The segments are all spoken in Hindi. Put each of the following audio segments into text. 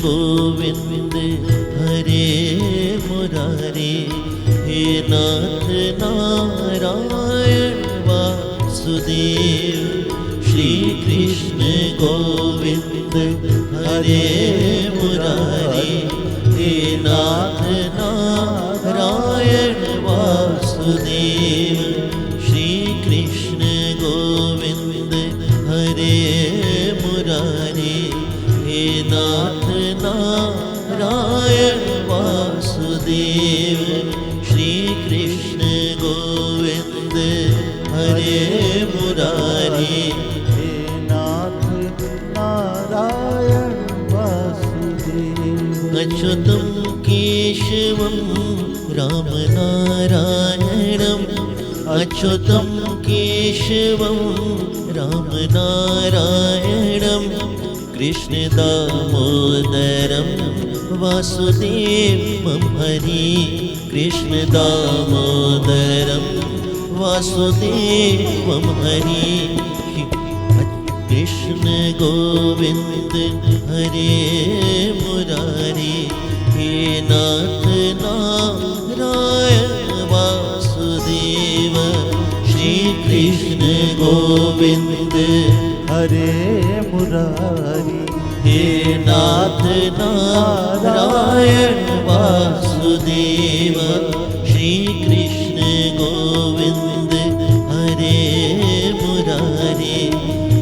गोविंद हरे मुरारे, हे नाथ नारायण वासुदेव। श्री कृष्ण गोविंद हरे मुरारे, हे नाथ नारायण वासुदेव। श्री कृष्ण गोविंद हरे मुरारे, हे नाथ नारायण वासुदेव। श्री कृष्ण गोविंद हरे मुरारे, हे नाथ नारायण वासुदेव। अच्युतं केशवं राम नारायणम्, अच्युतं केशवं राम नारायणम्, कृष्ण दामोदरं वासुदेवं हरि, कृष्ण दामोदरं वासुदेवं हरि। कृष्ण गोविंद हरे मुरारे, हे नाथ नारायण वासुदेव। श्री कृष्ण गोविंद हरे मुरारी, हे नाथ नारायण वासुदेव। श्री कृष्ण गोविंद हरे मुरारे,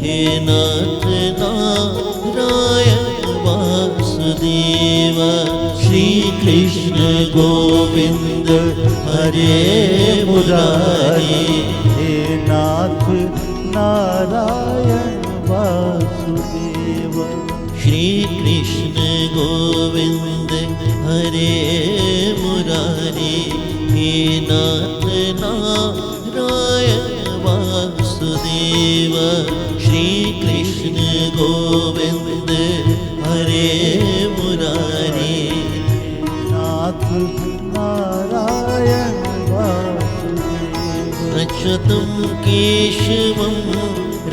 हे नाथ नारायण वासुदेव। श्री कृष्ण गोविंद हरे मुरारे, हे नाथ नारायण वासुदेव। श्री कृष्ण गोविंद हरे मुरारे, हे नाथ नारायण वासुदेव। श्री कृष्ण गोविंद हरे मुरारे, नाथ नारायण वासुदेव। अच्युतं केशवं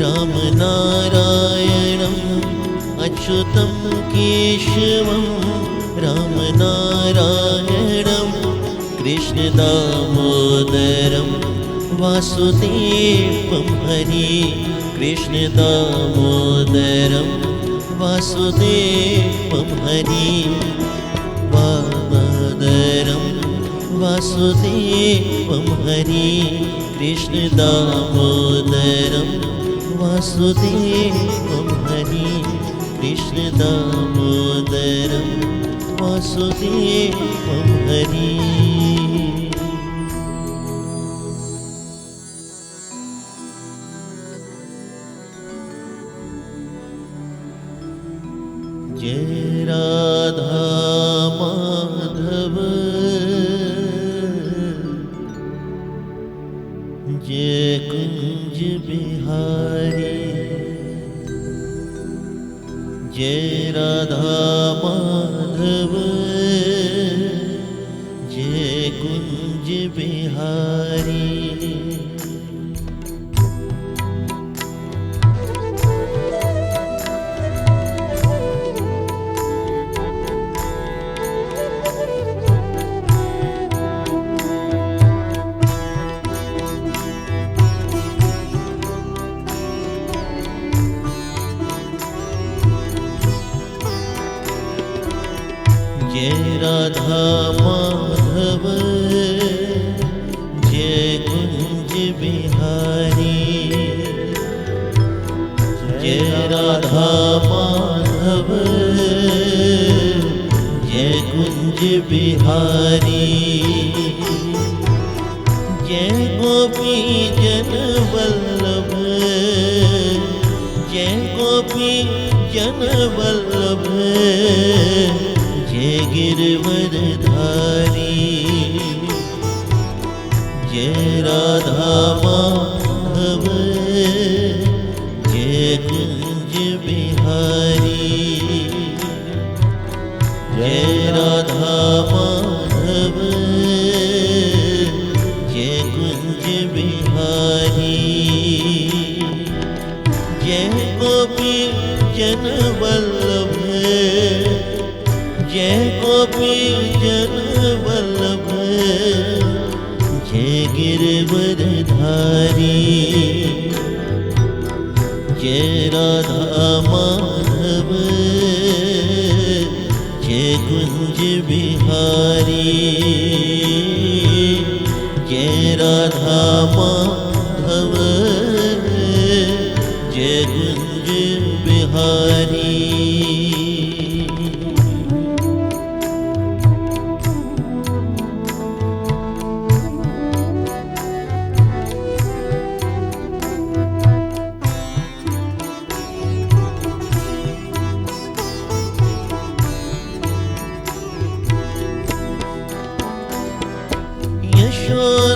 राम नारायणम्, अच्युतं केशवं राम नारायणम्, कृष्ण दामोदरं वासुदेवं हरि, कृष्ण दामोदरं वासुदेवं हरि। दामोदरं वासुदेवं हरि, कृष्ण दामोदरं वासुदेवं हरि, कृष्ण दामोदरं वासुदेवं हरि। जय राधा माधव, जय कुंज बिहारी। जय राधा माधव, जय कुंज बिहारी। जय राधा माधव, जय कुंज बिहारी। जय राधा माधव, जय कुंज बिहारी। जय गोपी जन वल्लभ, जय गोपी जन वल्लभ, जय गिरवरधारी। जय राधा माधव, वल्लभ जय गोपी जन वल्लभ जय गिरवरधारी जय राधा माधव जय कुंज बिहारी जय राधा माधव जय कुंज बिहारी।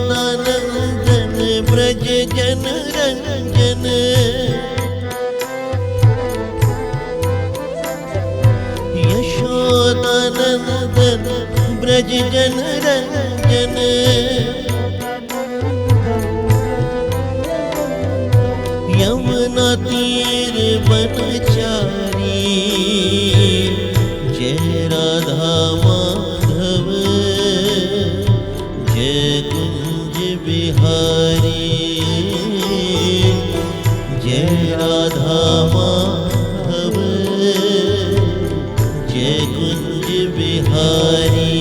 यशोदानंदन ब्रज जन रंजन यशोदानंदन ब्रज जन रंजन यमुना तीर बनचारी जय राधा माधव जय कुंज बिहारी जय राधा माधव जय कुंज बिहारी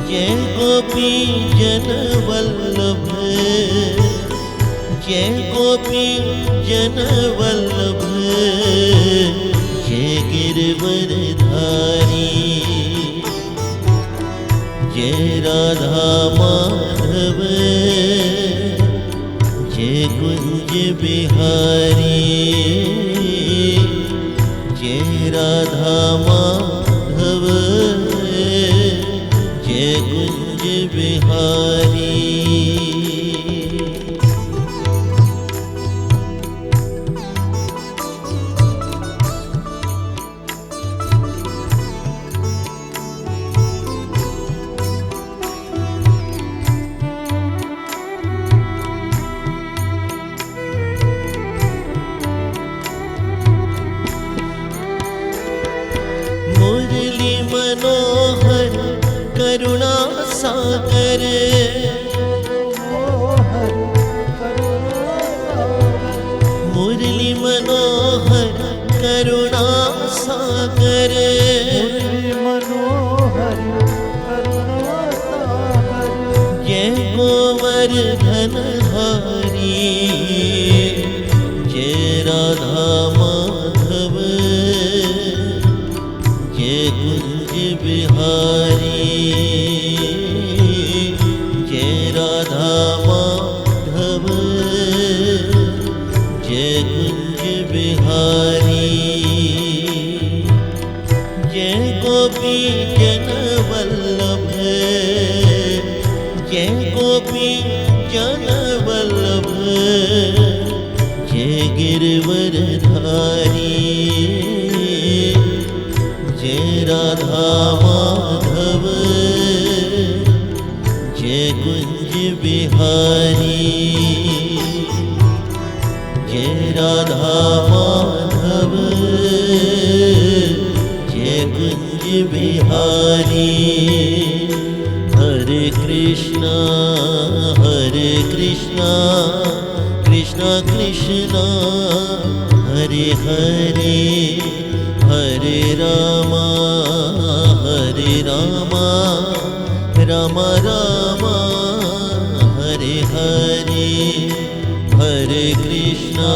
जय गोपी जन वल्लभ जय गोपी जन वल्लभ जय गिरवरधारी जय राधा माधव जय कुंज बिहारी जय राधा माधव जय कुंज बिहारी। मुरली मनोहर करुणा सागर मुरली मनोहर करुणा सागर मनोहर करुणा सागर जय गोवर्धन हारी जय राधा माधव जय कुंज बिहारी जय राधा माधव जय कुंज बिहारी जय गोपी जन वल्लभ जय गोपी जन वल्लभ जय गिरवरधारी जय राधा माधव जय कुंज बिहारी जय राधा माधव जय कुंज बिहारी। हरे कृष्णा कृष्णा कृष्णा हरे हरे हरे रामा राम राम हरे हरे हरे कृष्णा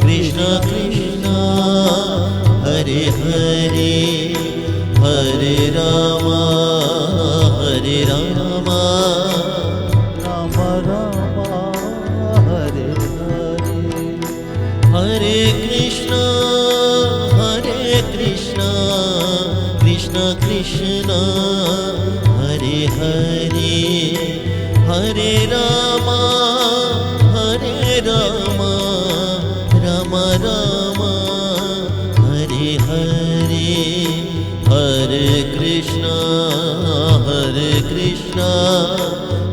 कृष्णा कृष्णा हरे हरे हरे राम राम राम हरे हरे हरे कृष्णा कृष्णा कृष्णा हरे हरे हरे राम राम राम हरे हरे हरे कृष्णा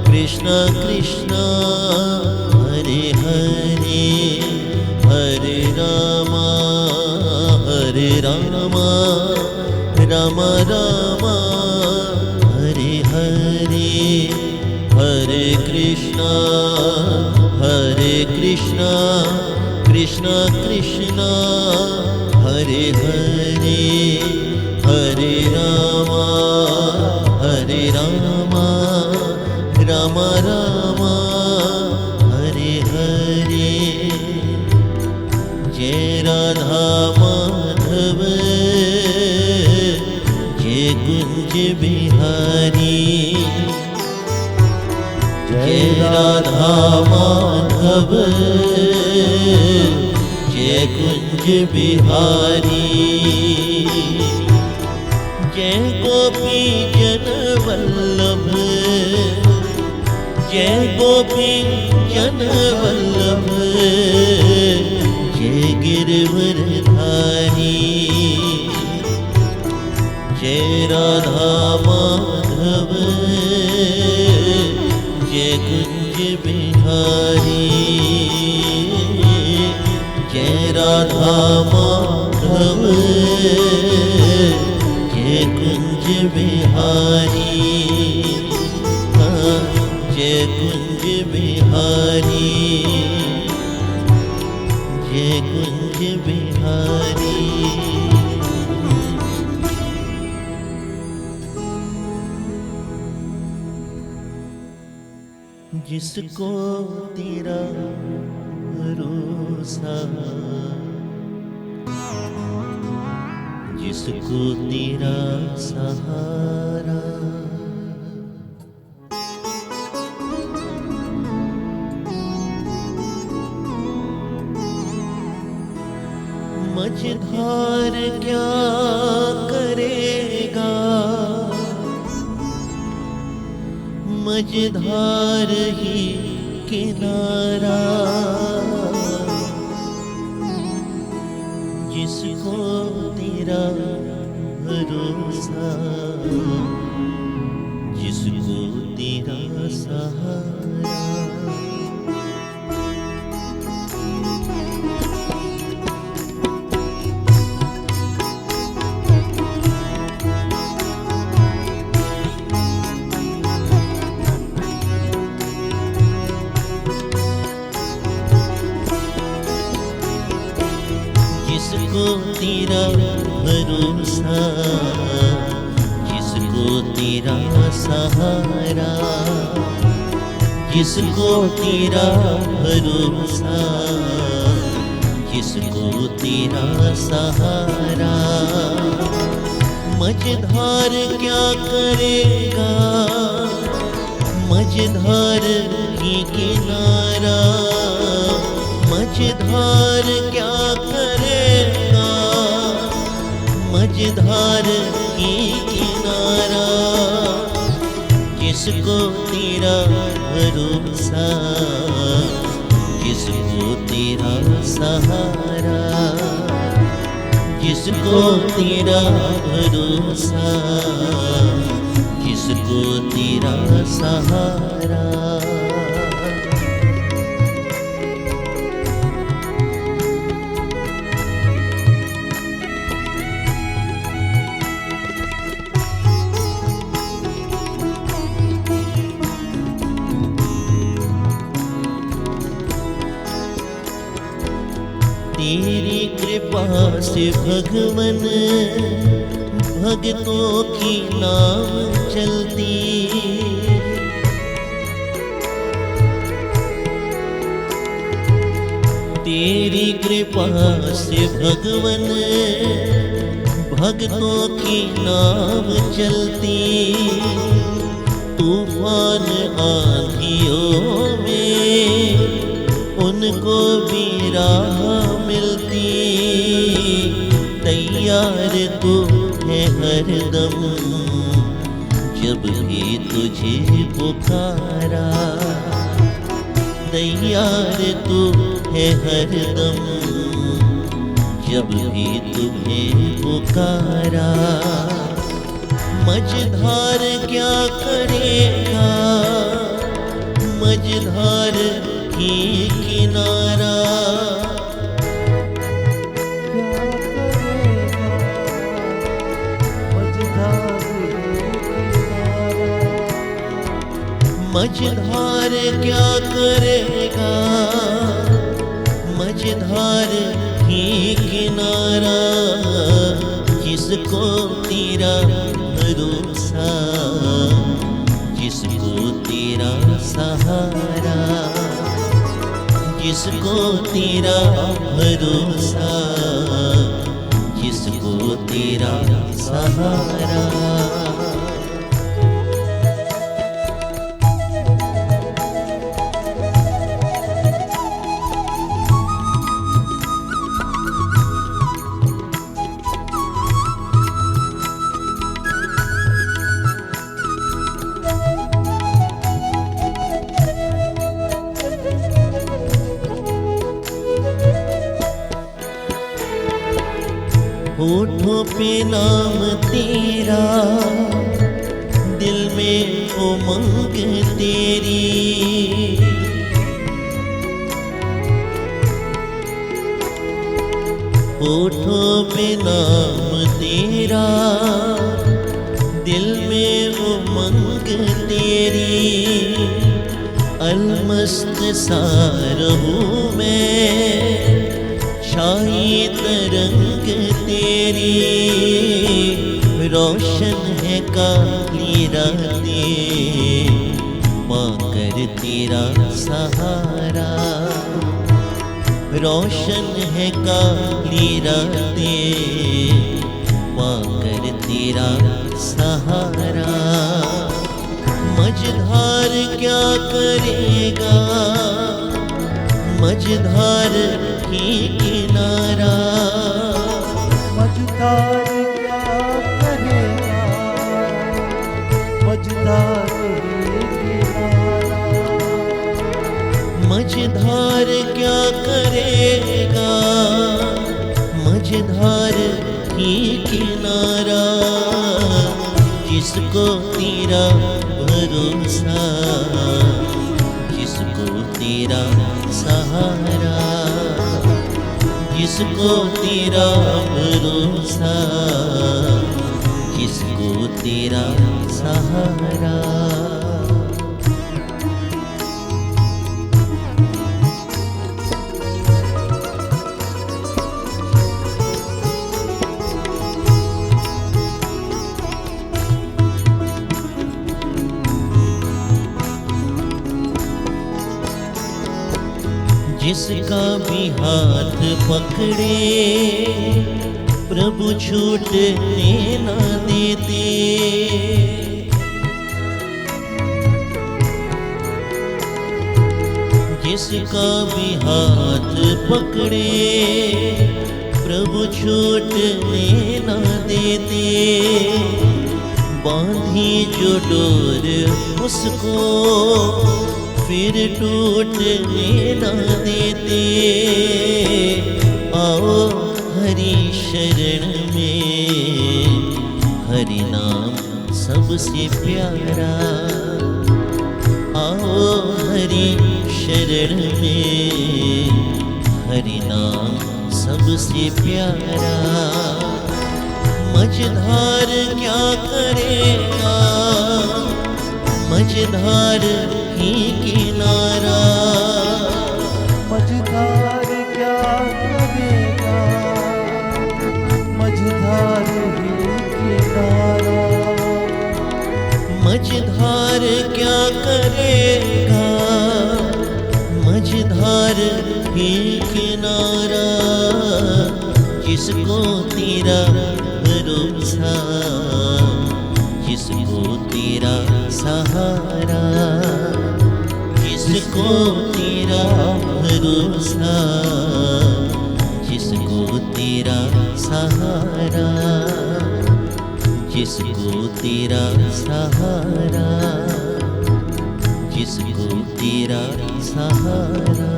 कृष्णा कृष्णा हरे हरे राम राम हरे हरे हरे कृष्णा कृष्ण कृष्ण हरे हरे हरे राम राम राम हरे हरे जय राधा माधव जय कुंज बिहारी जय राधा माधव जय कुंज बिहारी जय गोपी जन वल्लभ जय गोपी जन वल्लभ जय गिरवरधारी जय राधा माधव जय कुंज बिहारी जय राधा माधव जय कुंज बिहारी जय कुंज बिहारी जय कुंज बिहारी जिसको तेरा भरोसा जिसको तेरा सहारा मझधार क्या करेगा मझधार ही किनारा जिसको तेरा भरोसा जिसको तेरा सहारा जिसको तेरा भरोसा जिसको तेरा सहारा जिसको तेरा भरोसा जिसको तेरा सहारा मझधार क्या करेगा मझधार की किनारा मझधार क्या करेगा मझधार की किनारा जिसको तेरा भरोसा जिसको तेरा सहारा जिसको तेरा भरोसा जिसको तेरा सहारा तेरी कृपा से भगवन भक्तों की नाम चलती तेरी कृपा से भगवन भक्तों की नाम चलती तूफान आंधियों में उनको भी राह मिलती तैयार तू है हरदम जब भी तुझे पुकारा तैयार तू है हरदम जब भी तुम्हें पुकारा मझधार क्या करेगा मझधार की किनारा क्या करेगा मझधार क्या करेगा, मझधार ही किनारा, जिसको तेरा भरोसा, जिसको तेरा सहारा, जिसको तेरा भरोसा, जिसको तेरा सहारा। होठों पे नाम तेरा, दिल में उमंग तेरी, होठों पे नाम तेरा, दिल में उमंग तेरी, अलमस्त सा रहूं मैं, छाई तरंग तेरी, रोशन है काली रातें, पाकर तेरा सहारा, रोशन है काली रातें, पाकर तेरा सहारा। मझधार क्या करेगा, मझधार ही किनारा, मझधार क्या करेगा, मझधार ही किनारा, मझधार क्या करेगा, मझधार ही किनारा, जिसको तेरा भरोसा, जिसको तेरा सहारा, जिसको तेरा भरोसा, जिसको तेरा सहारा। जिसका भी हाथ पकड़े प्रभु छूटने न देते, जिसका भी हाथ पकड़े प्रभु छूटने न देते, बांधी जो डोर उसको फिर टूटने न देते। आओ हरि शरण में, हरि नाम सबसे प्यारा। आओ हरि शरण में, हरि नाम सबसे प्यारा। मझधार क्या करेगा, मझधार ही किनारा। मझधार क्या करेगा, मझधार ही किनारा। मझधार क्या करेगा, मझधार ही किनारा। जिसको तेरा भरोसा, जिसको तेरा सहारा, जिसको तेरा भरोसा, जिसको तेरा सहारा, जिसको तेरा सहारा, जिसको तेरा सहारा।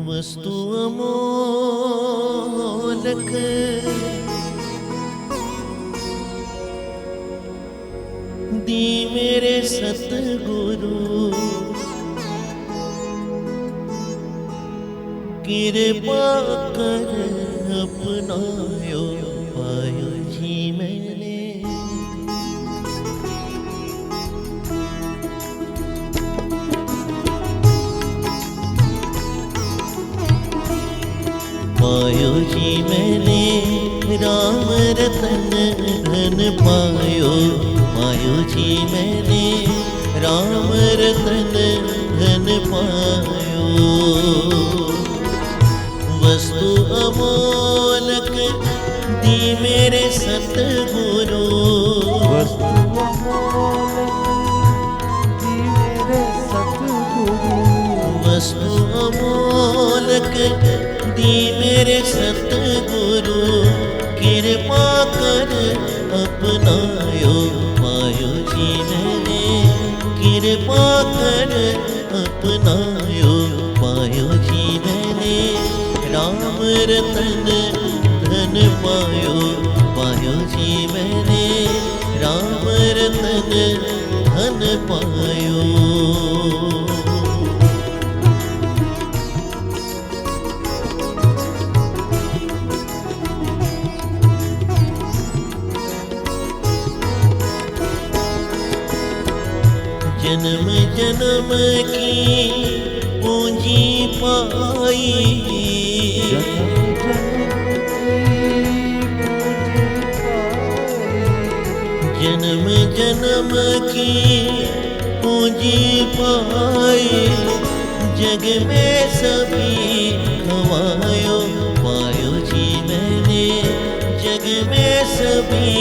वस्तु अमोलक दी मेरे सतगुरु, कृपा कर अपनायो पायो जी मैंने। पायो जी मैंने राम रतन धन पायो। पायो जी मैंने राम रतन धन पायो। वस्तु अमोलक दी मेरे सतगुरु। वस्तु अमोलक दी मेरे सतगुरु। वस्तु अमोलक दी मेरे सतगुरु। कृपा कर अपनायो पायो जी मैंने। कृपा कर अपनायो पायो जी मैंने। राम रतन धन पायो। पायो जी मैंने राम रतन धन पायो। जन्म जन्म की पूंजी पाई। जन्म जन्म की पूंजी पाई। जग में सभी खवायो पायो जी मैंने। जग में सभी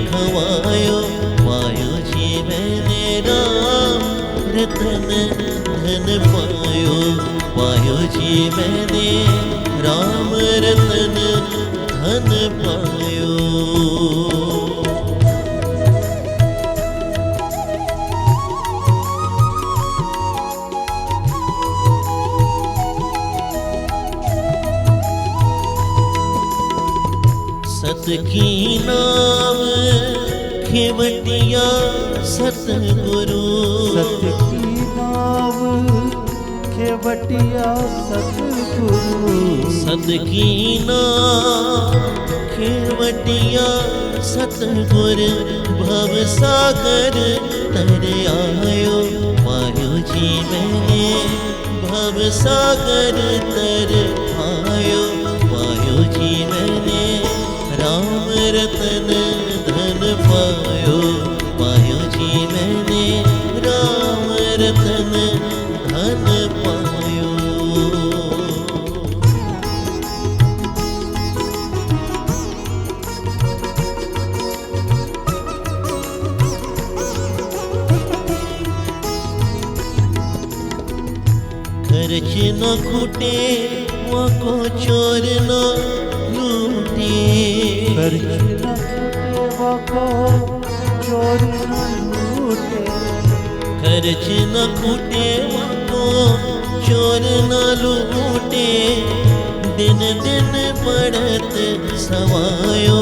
खवायो पायो जी मैंने। राम रतन धन पायो। पायो जी मैंने राम रतन धन पायो। सत की नाम खेवटिया सतगुरु। सत की नाव खेवटिया सतगुरु। सत की नाम खेवटिया सतगुरु। भव सागर तर आयो पायो जी मैंने। भव सागर तर आयो पायो जी मैंने। राम रतन धन पायो। पायो जी मैंने राम रतन धन पायो। खर्च न खूटे वो को चोर न लूटे। खर्च न देवा को चोर न लूटे। खर्च न खूटे वो को चोर न लूटे। दिन दिन बढ़त सवायो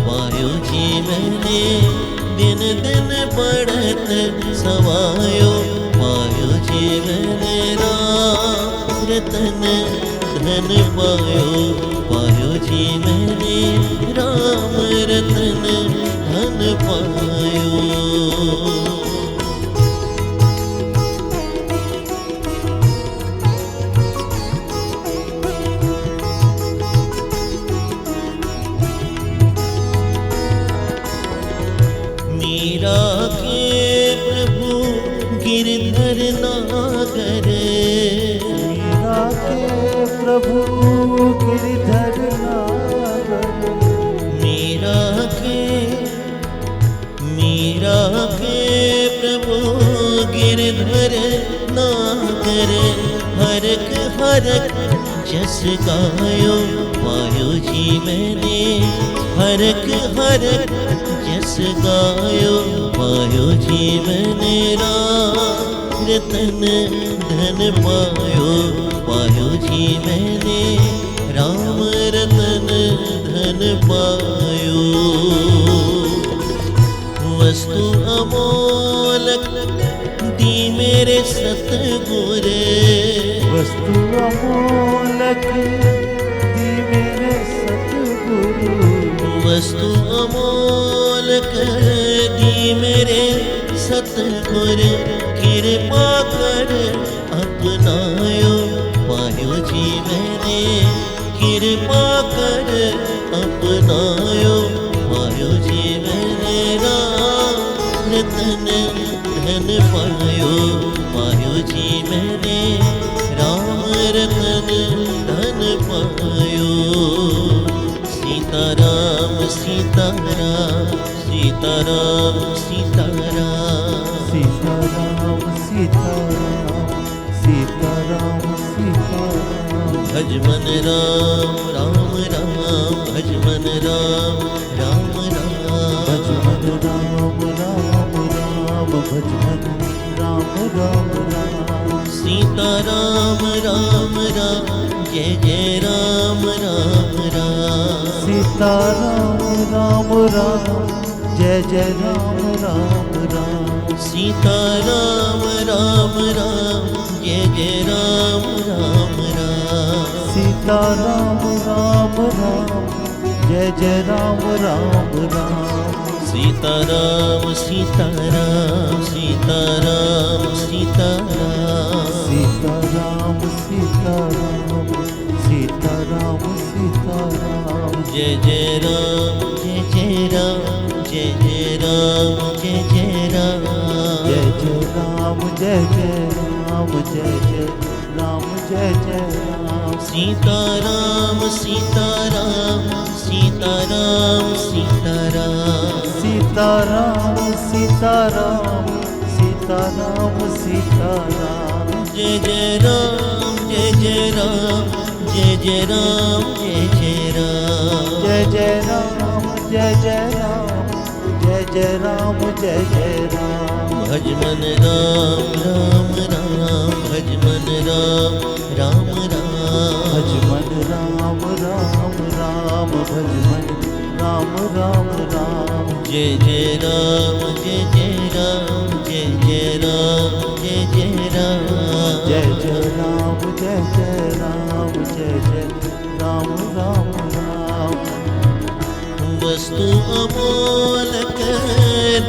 पायो जी मैंने। दिन दिन बढ़त सवायो पायो जी मैंने। राम रतन धन पायो। पायो जी मैंने राम रतन धन पायो। मीरा के प्रभु गिरधर नागर। मीरा के प्रभु गिरधर नागर। मीरा के प्रभु गिरधर नागर। हरक हरक जस गायो पायो जी मैंने। हरक हरक जस गायो पायो जी मैंने। राम रतन धन पायो। पायो जी मैंने राम रतन धन पायो। वस्तु अमोलक दी मेरे सतगुरु। वस्तु अमोल अमोलक दी मेरे सतगुरु, वस्तु अमोलक दी मेरे सतगुर, कृपा कर अपनायो पायो जी मैंने, कृपा कर अपनायो पायो जी मैंने, राम रतन धन पायो पायो जी मैंने, राम रतन धन पायो। सीताराम सीताराम सीताराम सीताराम, सीताराम सीताराम सीताराम सीताराम, भज मन राम राम राम, भज मन राम राम भज राम, मन राम राम राम, भज मन राम राम राम, सीताराम राम राम, जय जय राम राम राम, सीताराम राम राम, जय जय राम राम राम, सीताराम राम राम, जय जय राम राम राम, सीताराम राम राम, जय जय राम राम राम, सीताराम सीताराम सीताराम सीताराम, सीताराम सीताराम सीताराम सीताराम, जय जय राम जय जय राम, जय जय राम जय जय राम, जय जय राम जय जय राम, जय जय राम जय जय राम, सीताराम सीताराम सीताराम सीताराम, सीताराम सीताराम सीताराम सीताराम, जय जय राम जय जय राम, जय जय राम जय जय राम, जय जय राम जय जय राम, जय जय राम जय जय राम, भज मन राम राम राम, भज मन राम राम भज राम, मन राम राम राम, भज मन राम राम राम, जय जय राम जय जय राम, जय जय राम जय जय राम, जय जय राम जय जय राम, जय जय राम राम राम, वस्तु अमोलक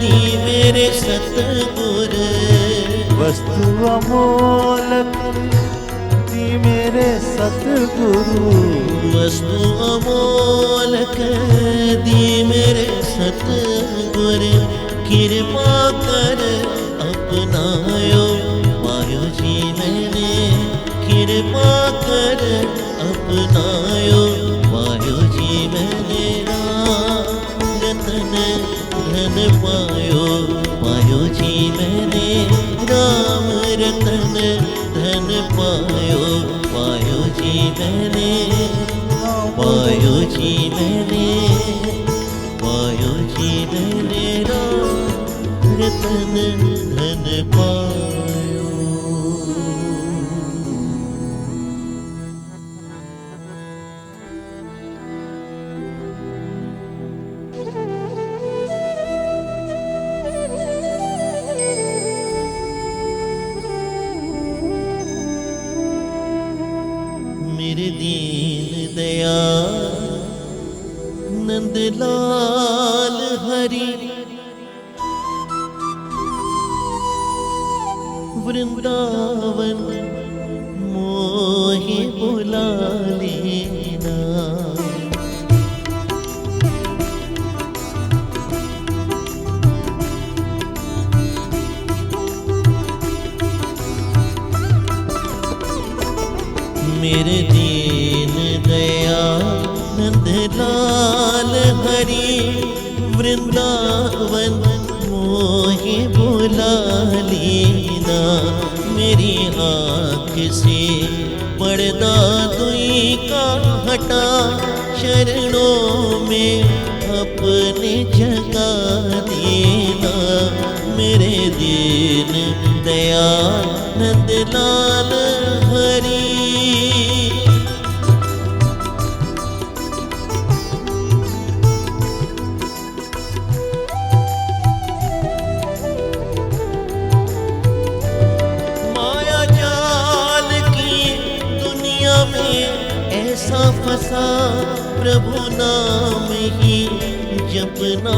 दी मेरे सतगुर, वस्तु अमोलक दी मेरे सतगुरु, वस्तु अमोलक दी मेरे सतगुर, कृपा कर अपनायो पायो जी मैंने, कृपा कर अपनायो पायो जी मैंने, राम रतन धन पायो पायो जी मैंने, राम रतन धन पायो पायो जी मैंने, पायो जी मैंने, पायो जी मैंने, राम रतन धन पायो। मेरे दीन दयाल नंदलाल हरि, वृंदावन मोहि बुला लेना, मेरे दीन दयाल नंदलाल हरि, वृंदावन मोहि बुला लेना, मेरी आँख से पर्दा दुई का हटा, शरणों में अपने जगा देना, मेरे दीन दयाल नंदलाल हरि। माया जाल की दुनिया में फंसा प्रभु नाम ही जपना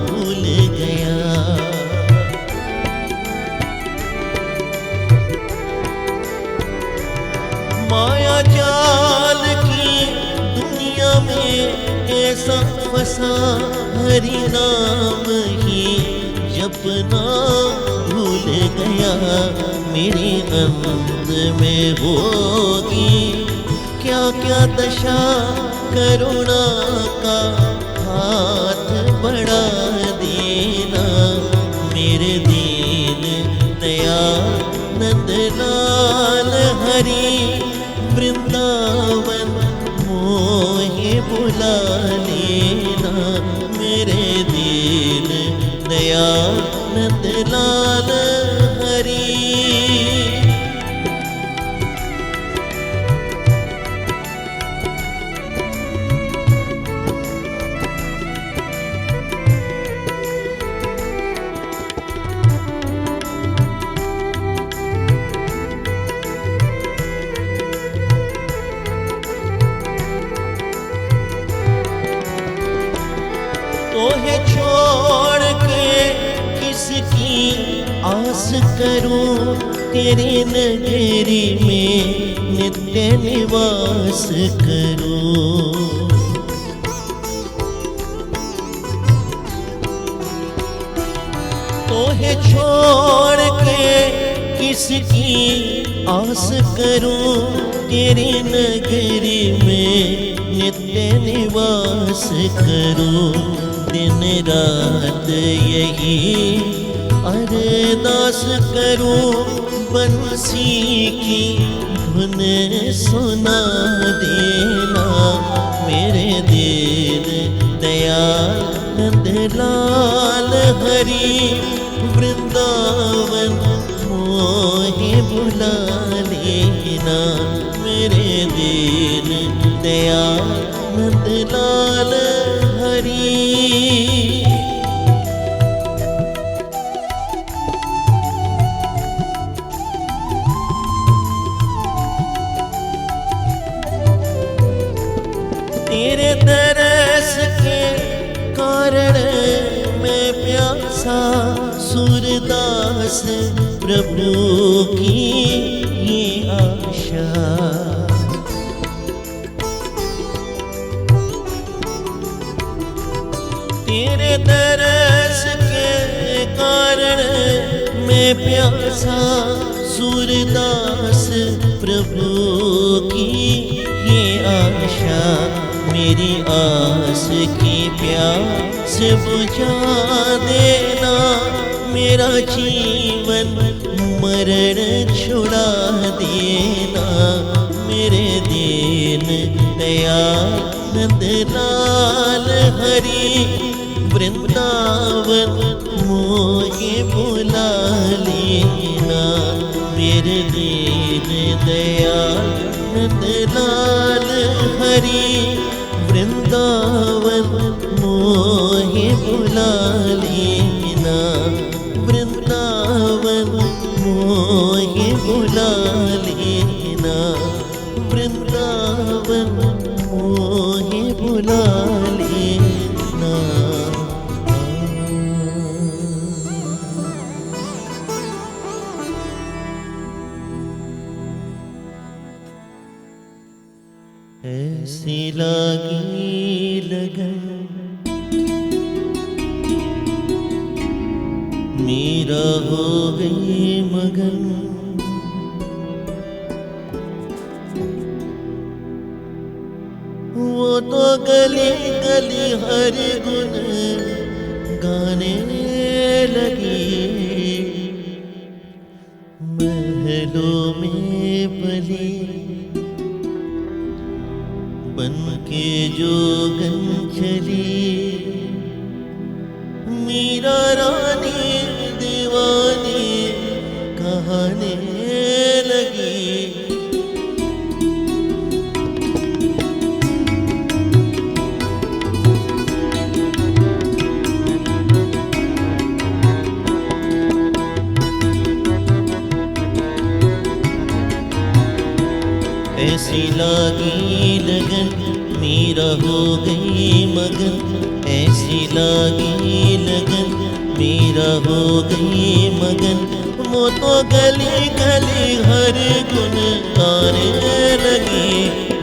भूल गया। माया जाल की दुनिया में ऐसा फंसा हरि नाम ही जपना भूल गया। मेरे अंत में होगी क्या क्या दशा, करुणा का हाथ बढ़ा देना। मेरे दीन दयानंद लाल हरि वृंदावन मोहे बुला लेना। मेरे दीन दयानंद लाल हरि। तोहे छोड़ के किसकी आस करूं, तेरे नगरी में नित्य निवास करूं। तोहे छोड़ के किसकी आस करूं, तेरी नगरी में नित्य निवास करूं। दिन रात यही अरदास करूं, बंसी की धुन सुना देना। मेरे दीन दयानंद लाल हरि वृंदावन मोहे बुला लेना। मेरे दीन दयानंद लाल हरि। तेरे तरस के कारण मैं प्यासा, सूरदास प्रभु की ये आशा। तेरे तरस के कारण मैं प्यासा, सूरदास प्रभु की ये आशा। मेरी आस की प्यास बुझा देना। मेरा जीवन मरण छुड़ा देना। मेरे दीन दयानंद लाल हरि वृंदावन मोहे बुला लेना। मेरे दीन दयानंद लाल हरि वृंदावन मोहे बुला लेना। वृंदावन मोहे बुला लेना। वृंदावन मोहे बुला लेना। ऐसी लागी लगन मीरा हो गई मगन। वो तो गली गली हर गुन गाने लगी। महलों में पली बन के जोगन चली। मीरा रानी दीवानी कहने लगी। ऐसी लागी लगन मीरा हो गई मगन, ऐसी लागी लगन मीरा हो गई मगन। वो तो गली गली हर गुन गाने लगी,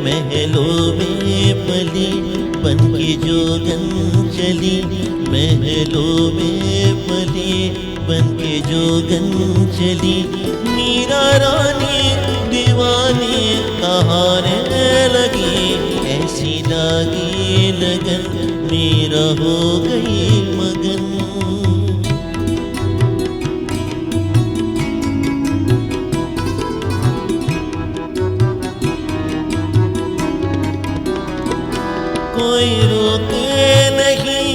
महलों में पली बन के जोगन चली, महलों में पली बन के जोगन चली। मीरा रानी दीवानी कहाने लगी, ऐसी लागी लगन मीरा हो गई मगन। कोई रोके नहीं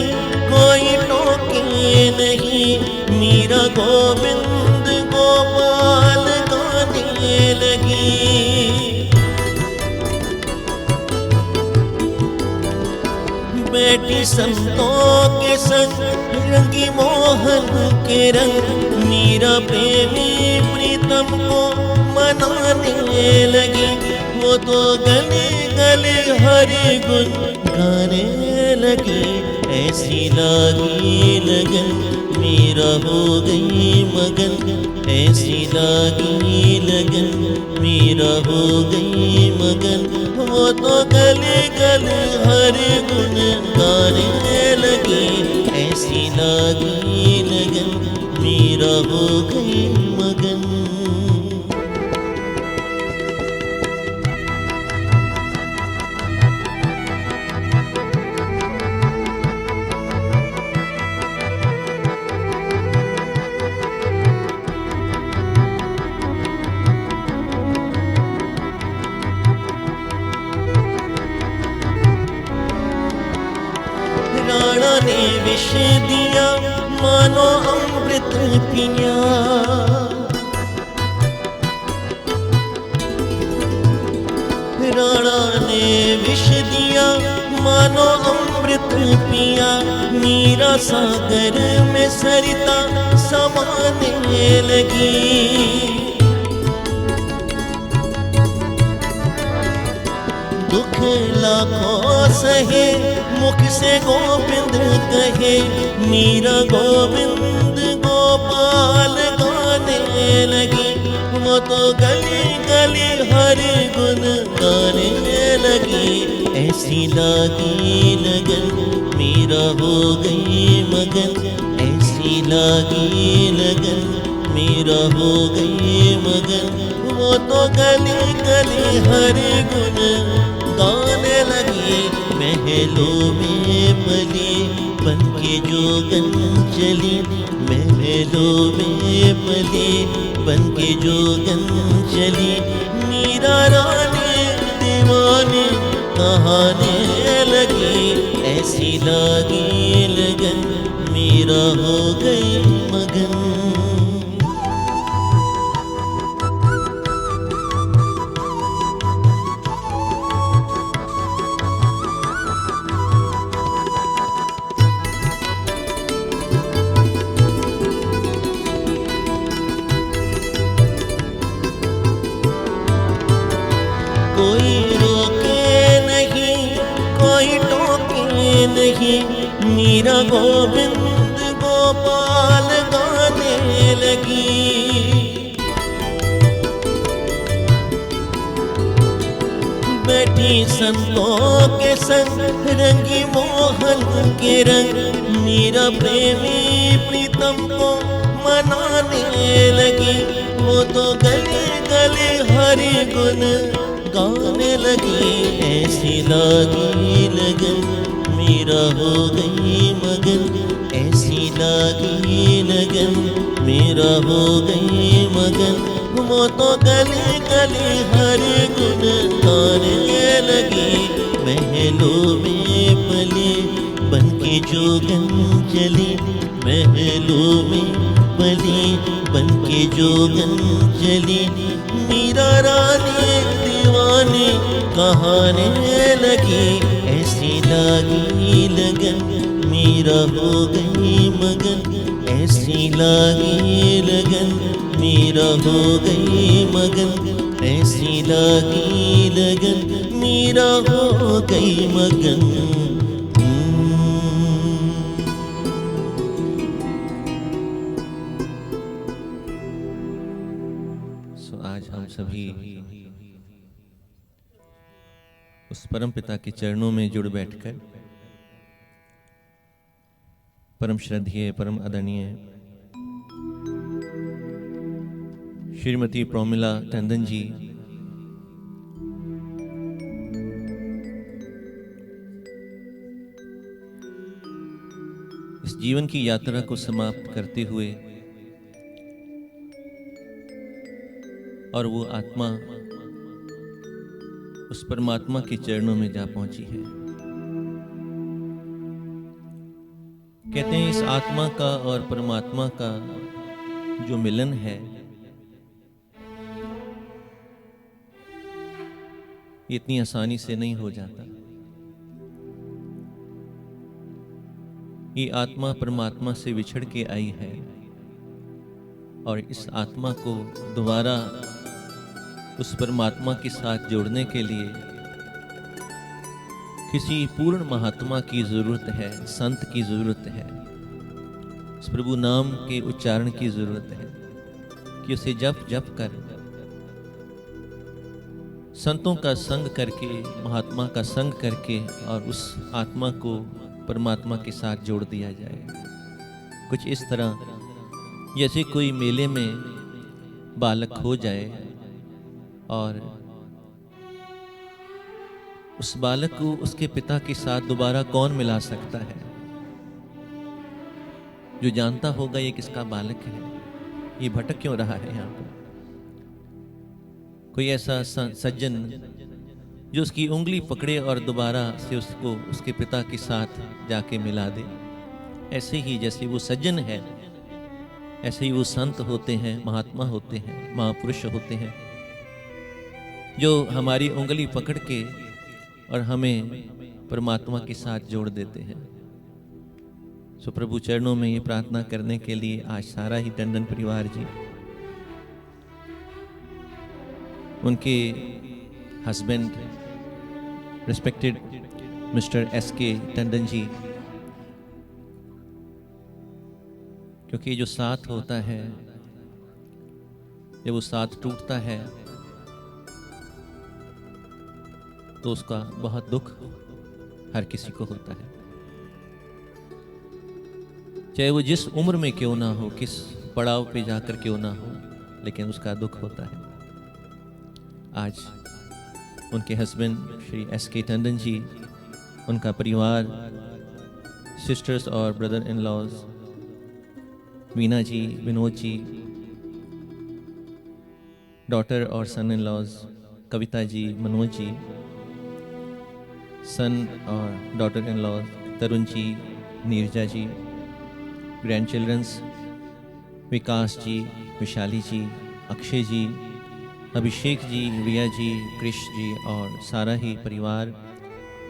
कोई टोके नहीं, मीरा गोविंद गोपाल गाने लगी। बैठी संतों के संग रंगी मोहन के रंग, मीरा प्रेमी प्रीतम को मनाने लगी। वो तो गले गले हरि गुन गाने लगी, ऐसी लागी लगन मीरा हो गई मगन, ऐसी लागी लगन मीरा हो गई मगन। वो तो गले गले हरि गुन गाने लगी, ऐसी लागी लगन मीरा हो गई मगन। राणा ने विष दिया मानो अमृत पिया, राणा ने विष दिया मानो अमृत पिया। मीरा सागर में सरिता समाने लगी, दुख लाखों सहे मुख से गोविंद कहे, मीरा गोविंद गोपाल गाने लगी। वो तो गली गली हरि गुन गाने लगी, ऐसी लागी लगन मीरा हो गई मगन, ऐसी लागी लगन मीरा हो गई मगन। वो तो गली गली हरि गुन गाने लगी, महलों में पली बन के जोगन चली, महलों में पली बन के जोगन चली। मीरा रानी दीवानी कहाने लगी, ऐसी लागी लगन मीरा हो गई मगन। कोई रोके नहीं कोई टोके नहीं, मीरा गोविंद गोपाल गाने लगी। बैठी संतों के संग रंगी मोहन के रंग, मीरा प्रेमी प्रीतम को मनाने लगी। वो तो गले गले हरि गुन गाने लगी, ऐसी लागी लगन मीरा हो गई मगन, ऐसी लागी लगन मीरा हो गई मगन। वो तो गले गले हरि गुन गाने लगी, महलों में पली बन के जोगन चली, महलों में पली बन के जोगन चली। मीरा रानी दीवानी कहाने लगी, ऐसी लागी लगन मीरा हो गई मगन, ऐसी लागी लगन मीरा हो गई मगन, ऐसी लागी लगन मीरा हो गई मगन। सो आज हम सभी उस परम पिता के चरणों में जुड़ बैठकर परम श्रद्धेय परम आदरणीय श्रीमती प्रोमिला टंडन जी इस जीवन की यात्रा को समाप्त करते हुए और वो आत्मा उस परमात्मा के चरणों में जा पहुंची है। कहते हैं इस आत्मा का और परमात्मा का जो मिलन है इतनी आसानी से नहीं हो जाता। ये आत्मा परमात्मा से विछड़ के आई है और इस आत्मा को दोबारा उस परमात्मा के साथ जोड़ने के लिए किसी पूर्ण महात्मा की जरूरत है, संत की जरूरत है, इस प्रभु नाम के उच्चारण की जरूरत है कि उसे जप जप कर संतों का संग करके, महात्मा का संग करके और उस आत्मा को परमात्मा के साथ जोड़ दिया जाए। कुछ इस तरह जैसे कोई मेले में बालक हो जाए और उस बालक को उसके पिता के साथ दोबारा कौन मिला सकता है? जो जानता होगा ये किसका बालक है, ये भटक क्यों रहा है यहाँ पर। कोई ऐसा सज्जन जो उसकी उंगली पकड़े और दोबारा से उसको उसके पिता के साथ जाके मिला दे। ऐसे ही जैसे वो सज्जन है ऐसे ही वो संत होते हैं, महात्मा होते हैं, महापुरुष होते हैं जो हमारी उंगली पकड़ के और हमें परमात्मा के साथ जोड़ देते हैं। सो प्रभु चरणों में ये प्रार्थना करने के लिए आज सारा ही टंडन परिवार जी, उनके husband respected mister S K. Tandon ji, क्योंकि जो साथ होता है जब वो साथ टूटता है तो उसका बहुत दुख हर किसी को होता है, चाहे वो जिस उम्र में क्यों ना हो, किस पड़ाव पे जाकर क्यों ना हो, लेकिन उसका दुख होता है। आज उनके हस्बैंड श्री एस.के. टंडन जी, उनका परिवार, सिस्टर्स और brother in laws Veena ji, Vinod ji, daughter और son in laws Kavita ji, Manoj ji, son और daughter in laws Tarun ji, Neerja ji, grand childrens Vikas ji, Vishali ji, Akshay ji, Abhishek ji, Riya ji, Krish ji और सारा ही परिवार,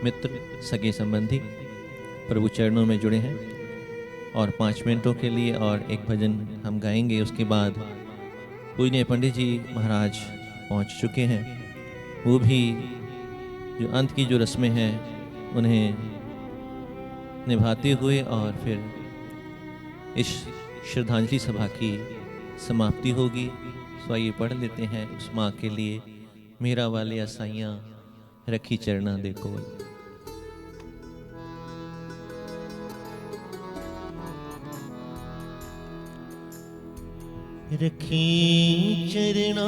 मित्र, सगे संबंधी प्रभु चरणों में जुड़े हैं। और 5 मिनटों के लिए और एक भजन हम गाएंगे। उसके बाद पूजनीय पंडित जी महाराज पहुंच चुके हैं। वो भी जो अंत की जो रस्में हैं उन्हें निभाते हुए और फिर इस श्रद्धांजलि सभा की समाप्ति होगी। सो आइए पढ़ लेते हैं उस माँ के लिए, मेरा वाले असाइयाँ रखी चरना देखो। रखी चरना